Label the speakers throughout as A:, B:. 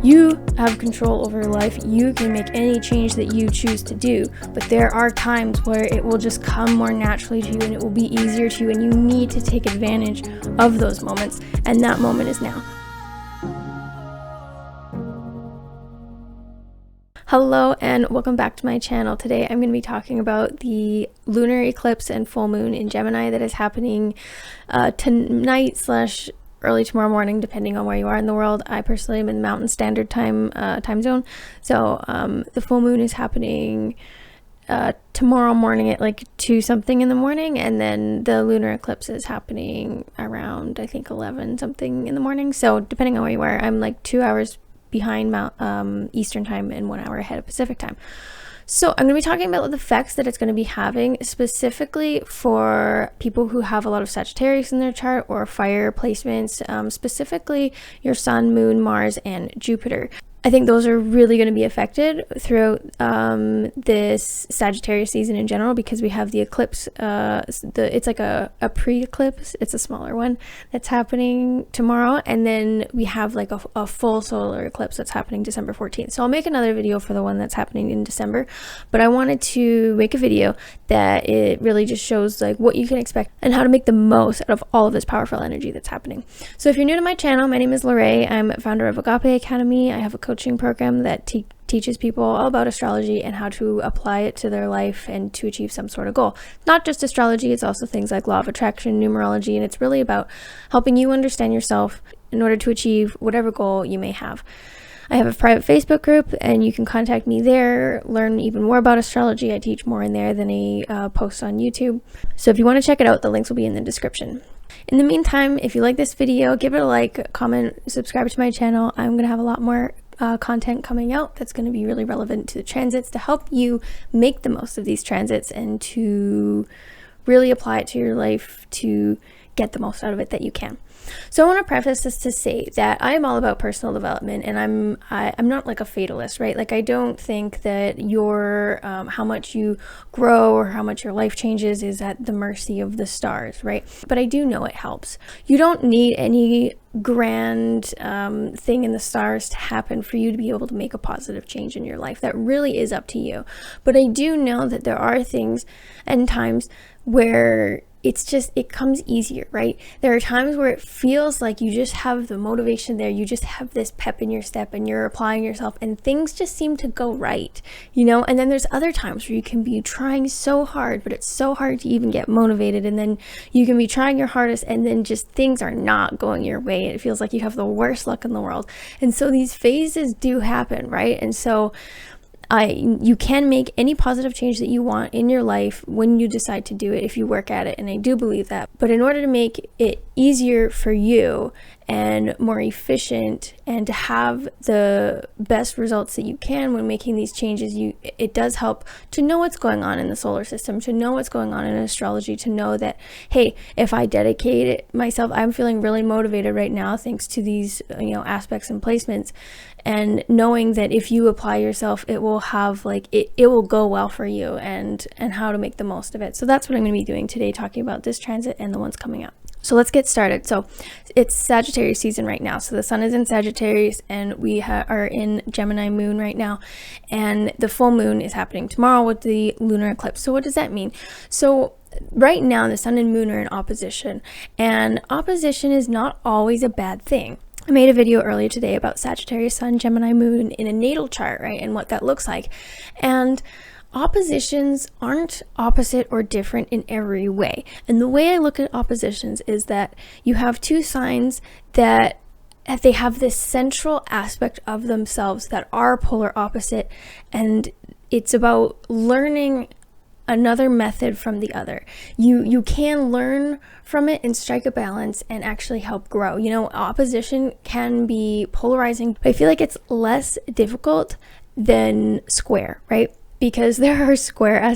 A: You have control over your life. You can make any change that you choose to do, but there are times where it will just come more naturally to you and it will be easier to you, and you need to take advantage of those moments, and that moment is now. Hello and welcome back to my channel. Today I'm going to be talking about the lunar eclipse and full moon in Gemini that is happening tonight / early tomorrow morning, depending on where you are in the world. I personally am in the Mountain Standard Time zone, so the full moon is happening tomorrow morning at like 2 something in the morning, and then the lunar eclipse is happening around, I think, 11 something in the morning. So depending on where you are, I'm like 2 hours behind Eastern time and 1 hour ahead of Pacific time. So I'm going to be talking about the effects that it's going to be having specifically for people who have a lot of Sagittarius in their chart or fire placements, specifically your Sun, Moon, Mars, and Jupiter. I think those are really going to be affected throughout this Sagittarius season in general, because we have the eclipse. It's like a pre-eclipse. It's a smaller one that's happening tomorrow, and then we have like a full solar eclipse that's happening December 14th. So I'll make another video for the one that's happening in December, but I wanted to make a video that it really just shows like what you can expect and how to make the most out of all of this powerful energy that's happening. So if you're new to my channel, my name is Laurée. I'm founder of Agape Academy. I have a coaching program that teaches people all about astrology and how to apply it to their life and to achieve some sort of goal. Not just astrology, it's also things like law of attraction, numerology, and it's really about helping you understand yourself in order to achieve whatever goal you may have. I have a private Facebook group, and you can contact me there, learn even more about astrology. I teach more in there than a post on YouTube. So if you want to check it out, the links will be in the description. In the meantime, if you like this video, give it a like, comment, subscribe to my channel. I'm going to have a lot more content coming out that's going to be really relevant to the transits to help you make the most of these transits and to really apply it to your life to get the most out of it that you can. So I want to preface this to say that I am all about personal development, and I'm not like a fatalist, right? Like, I don't think that your how much you grow or how much your life changes is at the mercy of the stars, right? But I do know it helps. You don't need any grand thing in the stars to happen for you to be able to make a positive change in your life. That really is up to you. But I do know that there are things and times where it comes easier, right? There are times where it feels like you just have the motivation there, you just have this pep in your step and you're applying yourself and things just seem to go right, you know? And then there's other times where you can be trying so hard, but it's so hard to even get motivated, and then you can be trying your hardest and then just things are not going your way. It feels like you have the worst luck in the world. And so these phases do happen, right? And so you can make any positive change that you want in your life when you decide to do it, if you work at it, and I do believe that. But in order to make it easier for you and more efficient and to have the best results that you can when making these changes, it does help to know what's going on in the solar system, to know what's going on in astrology, to know that, hey, if I dedicate myself, I'm feeling really motivated right now thanks to these aspects and placements, and knowing that if you apply yourself, it will have it will go well for you, and how to make the most of it. So that's what I'm going to be doing today, talking about this transit and the ones coming up. So let's get started. So it's Sagittarius season right now. So the sun is in Sagittarius, and we are in Gemini moon right now. And the full moon is happening tomorrow with the lunar eclipse. So what does that mean? So right now, the sun and moon are in opposition. And opposition is not always a bad thing. I made a video earlier today about Sagittarius sun, Gemini moon in a natal chart, right? And what that looks like. And oppositions aren't opposite or different in every way. And the way I look at oppositions is that you have two signs that they have this central aspect of themselves that are polar opposite, and it's about learning another method from the other. You can learn from it and strike a balance and actually help grow. Opposition can be polarizing, but I feel like it's less difficult than square, right? Because there are square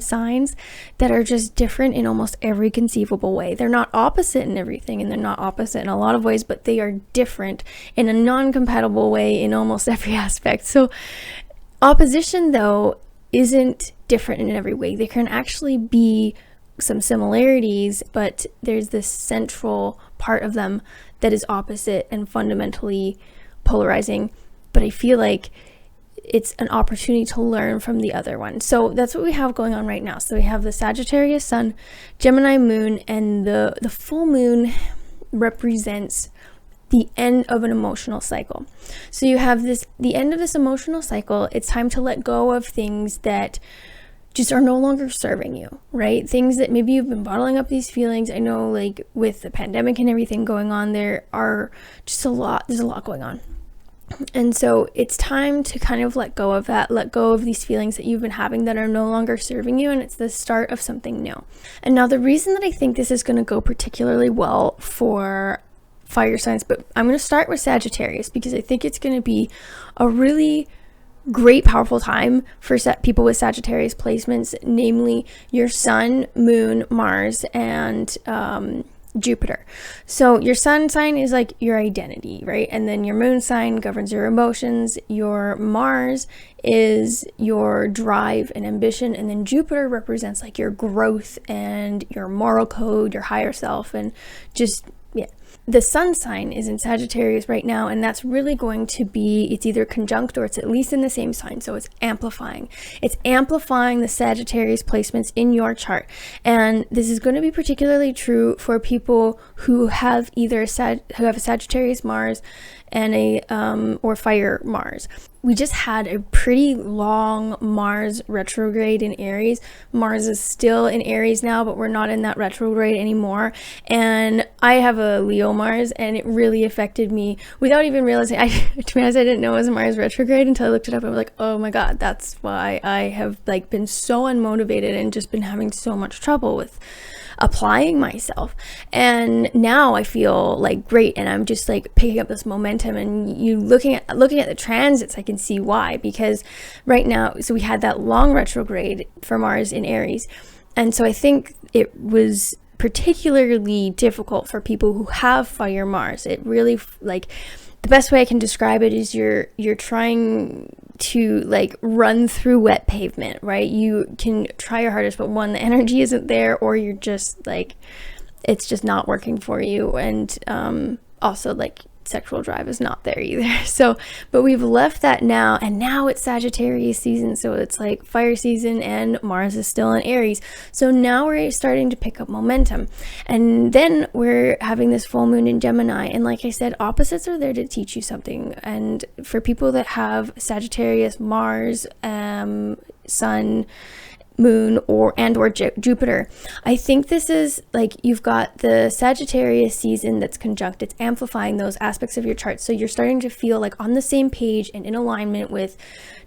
A: signs that are just different in almost every conceivable way. They're not opposite in everything, and they're not opposite in a lot of ways, but they are different in a non-compatible way in almost every aspect. So opposition, though, isn't different in every way. There can actually be some similarities, but there's this central part of them that is opposite and fundamentally polarizing, but I feel like it's an opportunity to learn from the other one. So that's what we have going on right now. So we have the Sagittarius sun, Gemini moon, and the full moon represents the end of an emotional cycle. So you have the end of this emotional cycle. It's time to let go of things that just are no longer serving you, right? Things that maybe you've been bottling up these feelings. I know, like with the pandemic and everything going on, there's a lot going on. And so it's time to kind of let go of that, let go of these feelings that you've been having that are no longer serving you, and it's the start of something new. And now the reason that I think this is going to go particularly well for fire signs, but I'm going to start with Sagittarius because I think it's going to be a really great, powerful time for people with Sagittarius placements, namely your sun, moon, Mars, and Jupiter. So your sun sign is like your identity, right? And then your moon sign governs your emotions. Your Mars is your drive and ambition. And then Jupiter represents like your growth and your moral code, your higher self, and just, yeah. The sun sign is in Sagittarius right now, and that's really going to be, it's either conjunct or it's at least in the same sign, so it's amplifying. It's amplifying the Sagittarius placements in your chart, and this is going to be particularly true for people who have either who have a Sagittarius Mars and or fire Mars. We just had a pretty long Mars retrograde in Aries. Mars is still in Aries now, but we're not in that retrograde anymore. And I have a Leo Mars, and it really affected me without even realizing. To be honest, I didn't know it was a Mars retrograde until I looked it up and I was like, oh my God, that's why I have like been so unmotivated and just been having so much trouble with applying myself. And now I feel like great, and I'm just like picking up this momentum. And you looking at the transits, I can see why, because right now, so we had that long retrograde for Mars in Aries, and so I think it was particularly difficult for people who have fire Mars. It really, like, the best way I can describe it is you're trying to like run through wet pavement, right? You can try your hardest, but one, the energy isn't there, or you're just like, it's just not working for you. And also like sexual drive is not there either. So, but we've left that now, and now it's Sagittarius season. So it's like fire season, and Mars is still in Aries. So now we're starting to pick up momentum. And then we're having this full moon in Gemini. And like I said, opposites are there to teach you something. And for people that have Sagittarius, Mars, Sun, Moon, or Jupiter, I think this is like, you've got the Sagittarius season that's conjunct. It's amplifying those aspects of your chart, so you're starting to feel like on the same page and in alignment with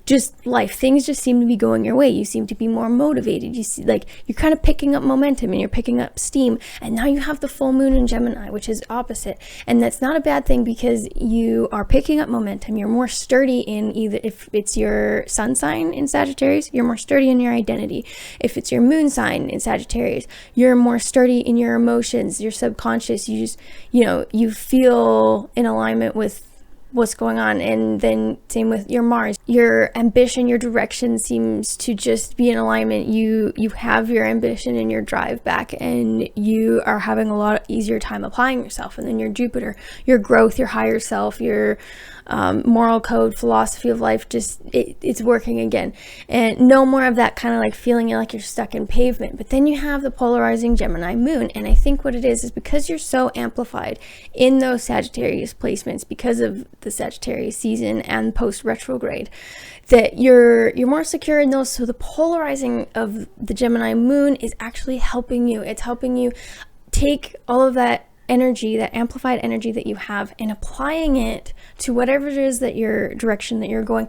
A: just life. Things just seem to be going your way. You seem to be more motivated. You see, like, you're kind of picking up momentum and you're picking up steam. And now you have the full moon in Gemini, which is opposite. And that's not a bad thing, because you are picking up momentum. You're more sturdy in either, if it's your sun sign in Sagittarius, you're more sturdy in your identity. If it's your moon sign in Sagittarius, you're more sturdy in your emotions, your subconscious. You just, you feel in alignment with what's going on. And then same with your Mars, your ambition, your direction seems to just be in alignment. You have your ambition and your drive back, and you are having a lot easier time applying yourself. And then your Jupiter, your growth, your higher self, your moral code, philosophy of life, just it's working again, and no more of that kind of like feeling like you're stuck in pavement. But then you have the polarizing Gemini moon, and I think what it is because you're so amplified in those Sagittarius placements because of the Sagittarius season and post retrograde, that you're more secure in those. So the polarizing of the Gemini moon is actually helping you. It's helping you take all of that energy, that amplified energy that you have, and applying it to whatever it is that your direction that you're going,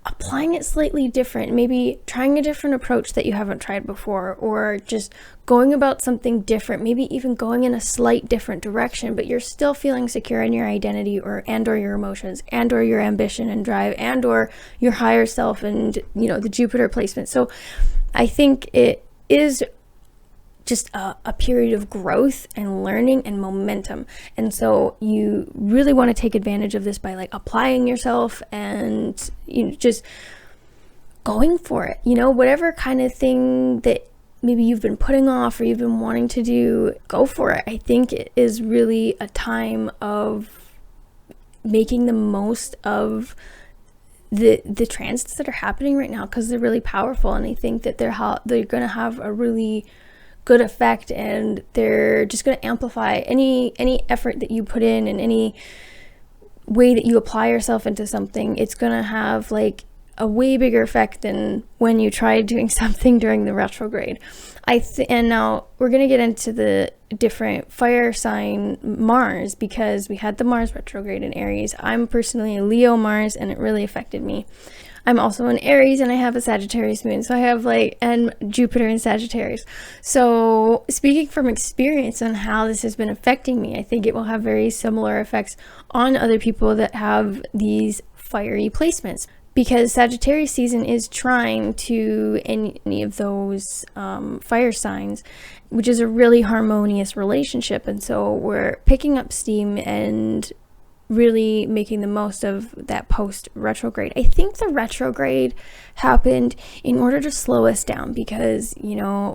A: applying it slightly different, maybe trying a different approach that you haven't tried before, or just going about something different, maybe even going in a slight different direction, but you're still feeling secure in your identity or your emotions or your ambition and drive or your higher self and the Jupiter placement. So I think it is just a period of growth and learning and momentum. And so you really want to take advantage of this by like applying yourself and just going for it. Whatever kind of thing that maybe you've been putting off or you've been wanting to do, go for it. I think it is really a time of making the most of the transits that are happening right now, because they're really powerful, and I think that they're going to have a really good effect, and they're just going to amplify any effort that you put in and any way that you apply yourself into something. It's going to have like a way bigger effect than when you tried doing something during the retrograde. And now we're going to get into the different fire sign Mars, because we had the Mars retrograde in Aries. I'm personally a Leo Mars, and it really affected me. I'm also an Aries, and I have a Sagittarius moon, so I have and Jupiter in Sagittarius. So speaking from experience on how this has been affecting me, I think it will have very similar effects on other people that have these fiery placements, because Sagittarius season is trying to any of those fire signs, which is a really harmonious relationship. And so we're picking up steam and really making the most of that post retrograde. I think the retrograde happened in order to slow us down, because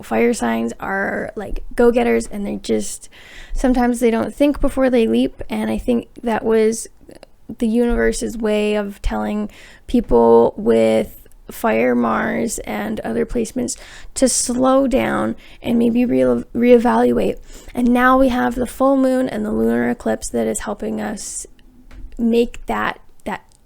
A: fire signs are like go-getters, and they just sometimes they don't think before they leap. And I think that was the universe's way of telling people with fire Mars and other placements to slow down and maybe reevaluate. And now we have the full moon and the lunar eclipse that is helping us make that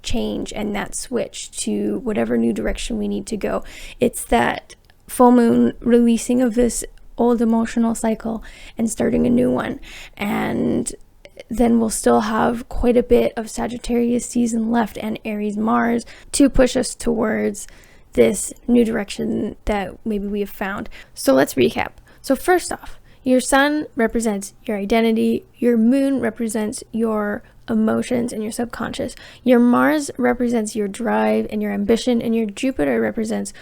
A: change and that switch to whatever new direction we need to go. It's that full moon releasing of this old emotional cycle and starting a new one. And then we'll still have quite a bit of Sagittarius season left and Aries Mars to push us towards this new direction that maybe we have found. So let's recap. So first off, your sun represents your identity, your moon represents your emotions and your subconscious, your Mars represents your drive and your ambition, and your Jupiter represents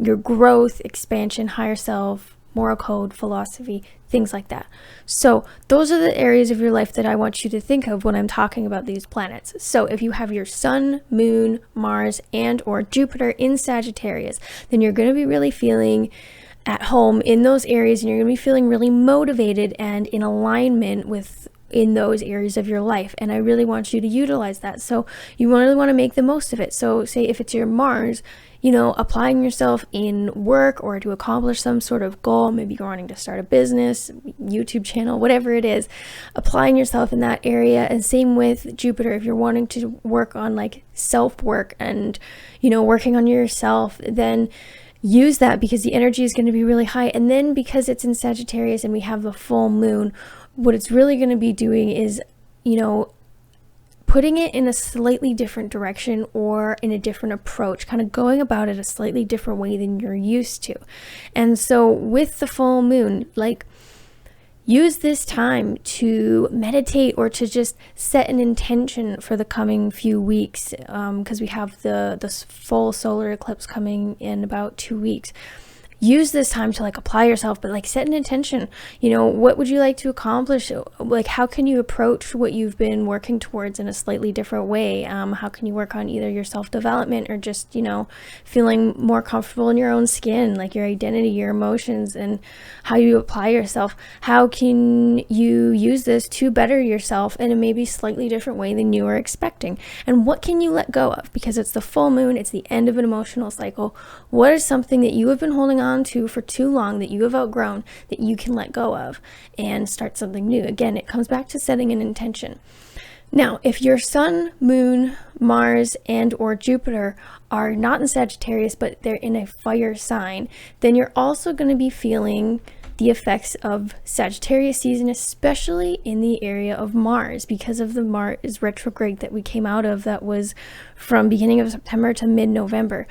A: your growth, expansion, higher self, moral code, philosophy, things like that. So those are the areas of your life that I want you to think of when I'm talking about these planets. So if you have your sun, moon, Mars, and or Jupiter in Sagittarius, then you're going to be really feeling at home in those areas, and you're going to be feeling really motivated and in alignment in those areas of your life. And I really want you to utilize that. So you really want to make the most of it. So say if it's your Mars, applying yourself in work or to accomplish some sort of goal, maybe you're wanting to start a business, YouTube channel, whatever it is, applying yourself in that area. And same with Jupiter, if you're wanting to work on like self-work and, working on yourself, then use that, because the energy is going to be really high. And then because it's in Sagittarius and we have the full moon, what it's really going to be doing is, putting it in a slightly different direction or in a different approach, kind of going about it a slightly different way than you're used to. And so with the full moon, use this time to meditate or to just set an intention for the coming few weeks, because we have the full solar eclipse coming in about 2 weeks. Use this time to apply yourself, but set an intention. What would you like to accomplish? How can you approach what you've been working towards in a slightly different way? How can you work on either your self-development or just, feeling more comfortable in your own skin, your identity, your emotions, and how you apply yourself? How can you use this to better yourself in a maybe slightly different way than you were expecting? And what can you let go of? Because it's the full moon, it's the end of an emotional cycle. What is something that you have been holding on to for too long, that you have outgrown, that you can let go of and start something new? Again, it comes back to setting an intention. Now, if your sun, moon, Mars, and or Jupiter are not in Sagittarius, but they're in a fire sign, then you're also going to be feeling the effects of Sagittarius season, especially in the area of Mars, because of the Mars retrograde that we came out of, that was from beginning of September to mid-November.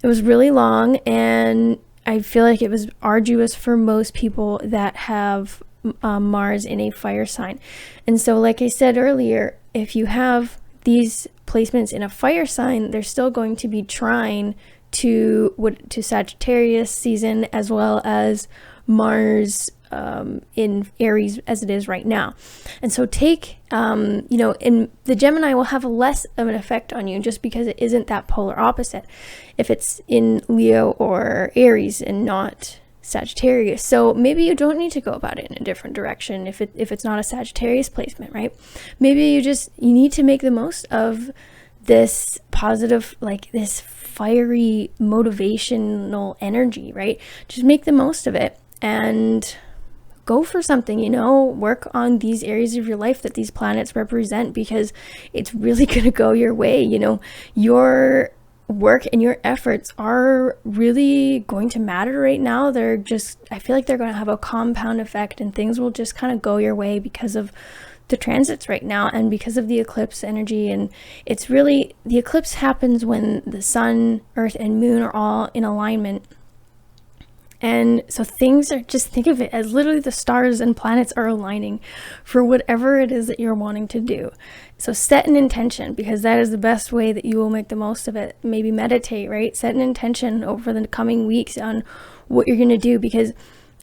A: It was really long, and I feel like it was arduous for most people that have Mars in a fire sign. And so, like I said earlier, if you have these placements in a fire sign, they're still going to be trine to Sagittarius season, as well as Mars in Aries as it is right now. And so and the Gemini will have less of an effect on you, just because it isn't that polar opposite. If it's in Leo or Aries and not Sagittarius. So maybe you don't need to go about it in a different direction if it's not a Sagittarius placement, right? Maybe you need to make the most of this positive, like this fiery motivational energy, right? Just make the most of it and go for something, you know, work on these areas of your life that these planets represent, because it's really going to go your way. You know, your work and your efforts are really going to matter right now. I feel like they're going to have a compound effect, and things will just kind of go your way because of the transits right now and because of the eclipse energy. And it's really, the eclipse happens when the sun, earth, and moon are all in alignment. And so things are, just think of it as literally the stars and planets are aligning for whatever it is that you're wanting to do. So set an intention, because that is the best way that you will make the most of it. Maybe meditate, right? Set an intention over the coming weeks on what you're going to do, because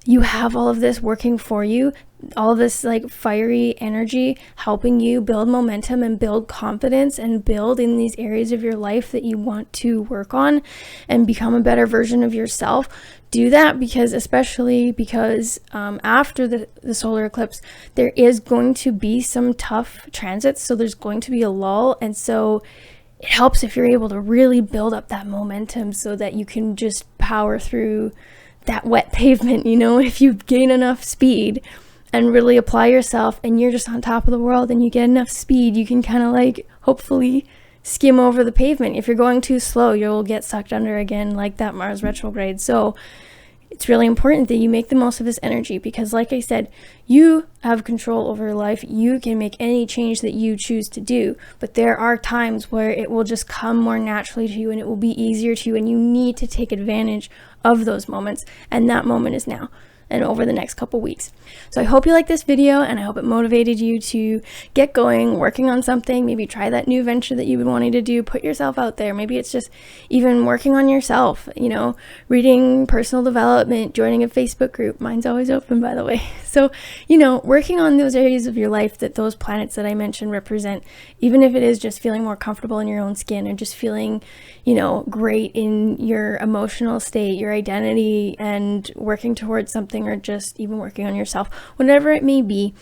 A: you have all of this working for you, all this like fiery energy helping you build momentum and build confidence and build in these areas of your life that you want to work on and become a better version of yourself. Do that, because especially because after the solar eclipse, there is going to be some tough transits. So there's going to be a lull. And so it helps if you're able to really build up that momentum so that you can just power through that wet pavement, you know. If you gain enough speed and really apply yourself and you're just on top of the world and you get enough speed, you can kind of like hopefully skim over the pavement. If you're going too slow, you'll get sucked under again, like that Mars retrograde. So it's really important that you make the most of this energy, because like I said, you have control over your life. You can make any change that you choose to do, but there are times where it will just come more naturally to you and it will be easier to you, and you need to take advantage of those moments, and that moment is now and over the next couple weeks. So I hope you like this video, and I hope it motivated you to get going, working on something. Maybe try that new venture that you've been wanting to do. Put yourself out there. Maybe it's just even working on yourself, you know, reading personal development, joining a Facebook group. Mine's always open, by the way. So, you know, working on those areas of your life that those planets that I mentioned represent, even if it is just feeling more comfortable in your own skin, or just feeling, you know, great in your emotional state, your identity, and working towards something, or just even working on yourself, whatever it may be.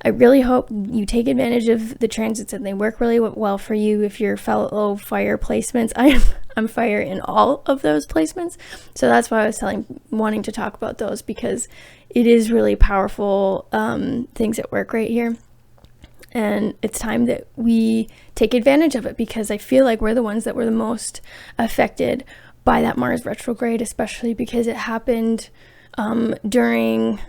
A: I really hope you take advantage of the transits and they work really well for you. If you're fellow fire placements, I'm fire in all of those placements. So that's why I was wanting to talk about those, because it is really powerful things at work right here. And it's time that we take advantage of it, because I feel like we're the ones that were the most affected by that Mars retrograde, especially because it happened during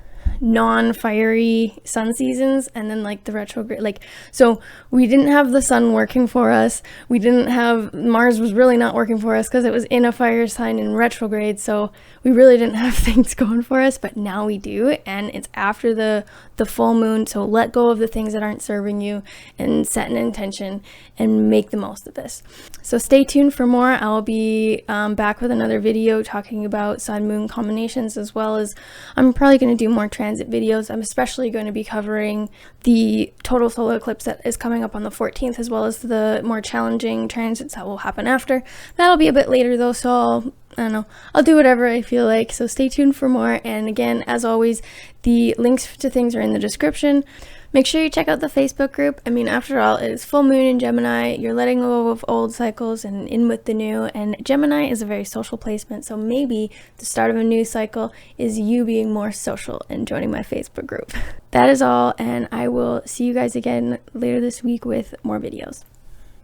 A: non-fiery sun seasons, and then like the retrograde, like, so we didn't have the sun working for us. We didn't have, Mars was really not working for us because it was in a fire sign in retrograde, so we really didn't have things going for us. But now we do, and it's after the full moon. So let go of the things that aren't serving you and set an intention and make the most of this. So stay tuned for more. I'll be back with another video talking about sun moon combinations, as well as I'm probably going to do more transit videos. I'm especially going to be covering the total solar eclipse that is coming up on the 14th, as well as the more challenging transits that will happen after. That'll be a bit later though, so I don't know, I'll do whatever I feel like. So stay tuned for more. And again, as always, the links to things are in the description. Make sure you check out the Facebook group. I mean, after all, it is full moon in Gemini. You're letting go of old cycles and in with the new. And Gemini is a very social placement. So maybe the start of a new cycle is you being more social and joining my Facebook group. That is all. And I will see you guys again later this week with more videos.